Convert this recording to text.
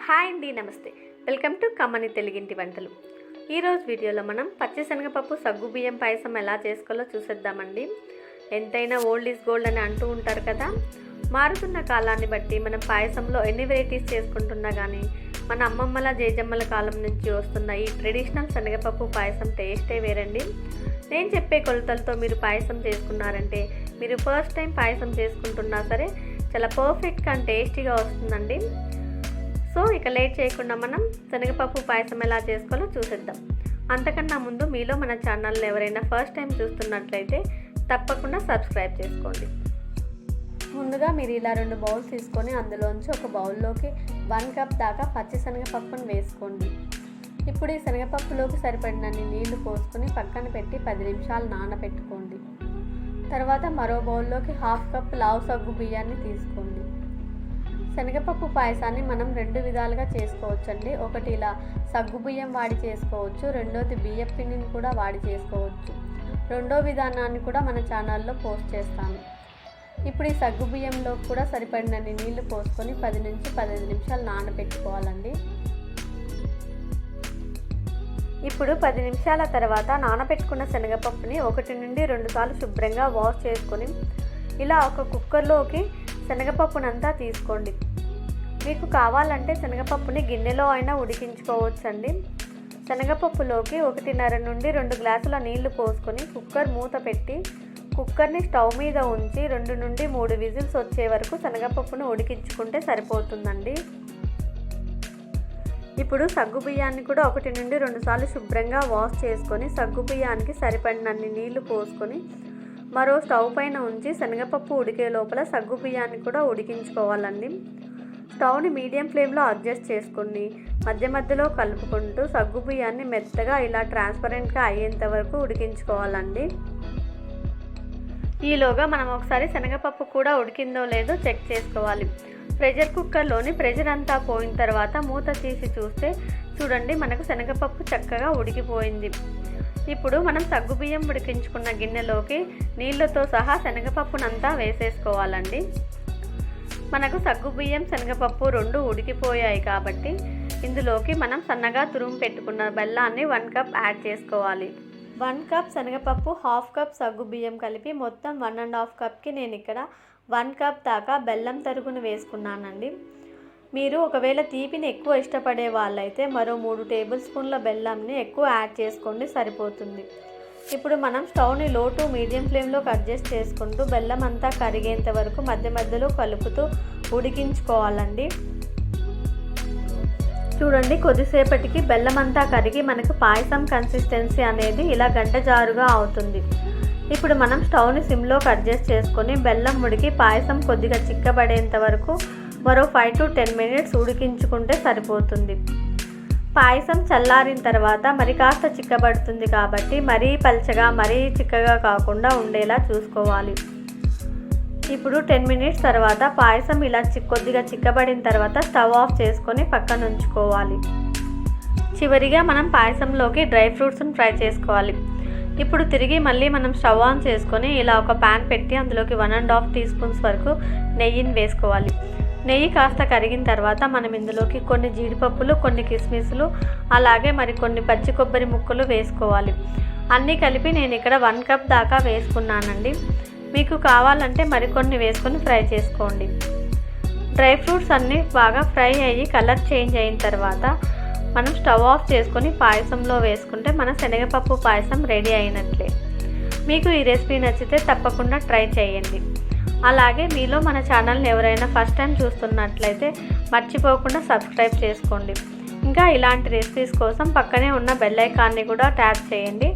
Hi అండి, నమస్తే. Welcome to కమ్మని తెలుగింటి వంటలు. ఈరోజు వీడియోలో మనం పచ్చిశనగపప్పు సగ్గుబియ్యం పాయసం ఎలా చేసుకోవాలో చూసేద్దామండి. ఎంతైనా ఓల్డ్ ఈజ్ గోల్డ్ అని అంటూ ఉంటారు కదా. మారుతున్న కాలాన్ని బట్టి మనం పాయసంలో ఎన్ని వెరైటీస్ చేసుకుంటున్నా కానీ మన అమ్మమ్మల జేజమ్మల కాలం నుంచి వస్తున్న ఈ ట్రెడిషనల్ శనగపప్పు పాయసం టేస్టే వేరండి. నేను చెప్పే కొలతలతో మీరు పాయసం చేసుకున్నారంటే మీరు ఫస్ట్ టైం పాయసం చేసుకుంటున్నా సరే చాలా పర్ఫెక్ట్గా అండ్ టేస్టీగా వస్తుందండి. సో ఇక లేట్ చేయకుండా మనం శనగపప్పు పాయసం ఎలా చేసుకోవాలో చూసేద్దాం. అంతకన్నా ముందు మీలో మన ఛానల్ని ఎవరైనా ఫస్ట్ టైం చూస్తున్నట్లయితే తప్పకుండా సబ్స్క్రైబ్ చేసుకోండి. ముందుగా మీరు ఇలా 2 బౌల్స్ తీసుకొని అందులోంచి ఒక బౌల్లోకి 1 కప్ దాకా పచ్చి శనగపప్పును వేసుకోండి. ఇప్పుడు ఈ శనగపప్పులోకి సరిపడినన్ని నీళ్లు పోసుకొని పక్కన పెట్టి 10 నిమిషాలు నానబెట్టుకోండి. తర్వాత మరో బౌల్లోకి 1/2 కప్ లావు సగ్గు బియ్యాన్ని తీసుకోండి. శనగపప్పు పాయసాన్ని మనం 2 విధాలుగా చేసుకోవచ్చండి. ఒకటి ఇలా సగ్గు బియ్యం వాడి చేసుకోవచ్చు, రెండోది బియ్యం పిండిని కూడా వాడి చేసుకోవచ్చు. రెండో విధానాన్ని కూడా మన ఛానల్లో పోస్ట్ చేస్తాను. ఇప్పుడు ఈ సగ్గు బియ్యంలో కూడా సరిపడినన్ని నీళ్లు పోసుకొని 10 నుంచి 15 నిమిషాలు నానబెట్టుకోవాలండి. ఇప్పుడు 10 నిమిషాల తర్వాత నానబెట్టుకున్న శనగపప్పుని 1 నుండి 2 సార్లు శుభ్రంగా వాష్ చేసుకొని ఇలా ఒక కుక్కర్లోకి శనగపప్పునంతా తీసుకోండి. మీకు కావాలంటే శనగపప్పుని గిన్నెలో అయినా ఉడికించుకోవచ్చండి. శనగపప్పులోకి 1.5 నుండి 2 గ్లాసుల నీళ్లు పోసుకొని కుక్కర్ మూత పెట్టి కుక్కర్ని స్టవ్ మీద ఉంచి 2 నుండి 3 విజిల్స్ వచ్చే వరకు శనగపప్పును ఉడికించుకుంటే సరిపోతుందండి. ఇప్పుడు సగ్గు బియ్యాన్ని కూడా 1 నుండి 2 సార్లు శుభ్రంగా వాష్ చేసుకొని సగ్గు బియ్యానికి సరిపడినన్ని నీళ్లు పోసుకొని మరో స్టవ్ పైన ఉంచి శనగపప్పు ఉడికే లోపల సగ్గు బియ్యాన్ని కూడా ఉడికించుకోవాలండి. స్టవ్ని మీడియం ఫ్లేమ్లో అడ్జస్ట్ చేసుకొని మధ్య మధ్యలో కలుపుకుంటూ సగ్గు బియ్యాన్ని మెత్తగా ఇలా ట్రాన్స్పరెంట్గా అయ్యేంత వరకు ఉడికించుకోవాలండి. ఈలోగా మనం ఒకసారి శనగపప్పు కూడా ఉడికిందో లేదో చెక్ చేసుకోవాలి. ప్రెషర్ కుక్కర్లోని ప్రెషర్ అంతా పోయిన తర్వాత మూత తీసి చూస్తే చూడండి, మనకు శనగపప్పు చక్కగా ఉడికిపోయింది. ఇప్పుడు మనం సగ్గుబియ్యం ఉడికించుకున్న గిన్నెలోకి నీళ్ళతో సహా శనగపప్పునంతా వేసేసుకోవాలండి. మనకు సగ్గుబియ్యం శనగపప్పు 2 ఉడికిపోయాయి కాబట్టి ఇందులోకి మనం సన్నగా తురుము పెట్టుకున్న బెల్లాన్ని 1 కప్ యాడ్ చేసుకోవాలి. 1 కప్ శనగపప్పు 1/2 కప్ సగ్గుబియ్యం కలిపి మొత్తం 1.5 కప్కి నేను ఇక్కడ 1 కప్ దాకా బెల్లం తరుగును వేసుకున్నానండి. మీరు ఒకవేళ తీపిని ఎక్కువ ఇష్టపడే వాళ్ళైతే మరో 3 టేబుల్ స్పూన్ల బెల్లంని ఎక్కువ యాడ్ చేసుకోండి, సరిపోతుంది. ఇప్పుడు మనం స్టవ్ని లో టు మీడియం ఫ్లేమ్లోకి అడ్జస్ట్ చేసుకుంటూ బెల్లం అంతా కరిగేంత వరకు మధ్య మధ్యలో కలుపుతూ ఉడికించుకోవాలండి. చూడండి, కొద్దిసేపటికి బెల్లం అంతా కరిగి మనకు పాయసం కన్సిస్టెన్సీ అనేది ఇలా గంట జారుగా అవుతుంది. ఇప్పుడు మనం స్టవ్ని సిమ్లోకి అడ్జస్ట్ చేసుకొని బెల్లం ఉడికి పాయసం కొద్దిగా చిక్కబడేంత వరకు మరో 5 to 10 మినిట్స్ ఉడికించుకుంటే సరిపోతుంది. పాయసం చల్లారిన తర్వాత మరి కాస్త చిక్కబడుతుంది కాబట్టి మరీ పల్చగా మరీ చిక్కగా కాకుండా ఉండేలా చూసుకోవాలి. ఇప్పుడు 10 మినిట్స్ తర్వాత పాయసం ఇలా కొద్దిగా చిక్కబడిన తర్వాత స్టవ్ ఆఫ్ చేసుకొని పక్కన ఉంచుకోవాలి. చివరిగా మనం పాయసంలోకి డ్రై ఫ్రూట్స్ని ఫ్రై చేసుకోవాలి. ఇప్పుడు తిరిగి మళ్ళీ మనం స్టవ్ ఆన్ చేసుకొని ఇలా ఒక ప్యాన్ పెట్టి అందులోకి 1.5 టీ స్పూన్స్ వరకు నెయ్యిని వేసుకోవాలి. నెయ్యి కాస్త కరిగిన తర్వాత మనం ఇందులోకి కొన్ని జీడిపప్పులు, కొన్ని కిస్మిస్లు, అలాగే కొన్ని పచ్చి కొబ్బరి ముక్కలు వేసుకోవాలి. అన్నీ కలిపి నేను ఇక్కడ 1 కప్ దాకా వేసుకున్నానండి. మీకు కావాలంటే మరికొన్ని వేసుకొని ఫ్రై చేసుకోండి. డ్రై ఫ్రూట్స్ అన్నీ బాగా ఫ్రై అయ్యి కలర్ చేంజ్ అయిన తర్వాత మనం స్టవ్ ఆఫ్ చేసుకొని పాయసంలో వేసుకుంటే మన శనగపప్పు పాయసం రెడీ అయినట్లే. మీకు ఈ రెసిపీ నచ్చితే తప్పకుండా ట్రై చేయండి. అలాగే మీలో మన ఛానల్ని ఎవరైనా ఫస్ట్ టైం చూస్తున్నట్లయితే మర్చిపోకుండా సబ్స్క్రైబ్ చేసుకోండి. ఇంకా ఇలాంటి రెసిపీస్ కోసం పక్కనే ఉన్న బెల్ ఐకాన్ని కూడా ట్యాప్ చేయండి.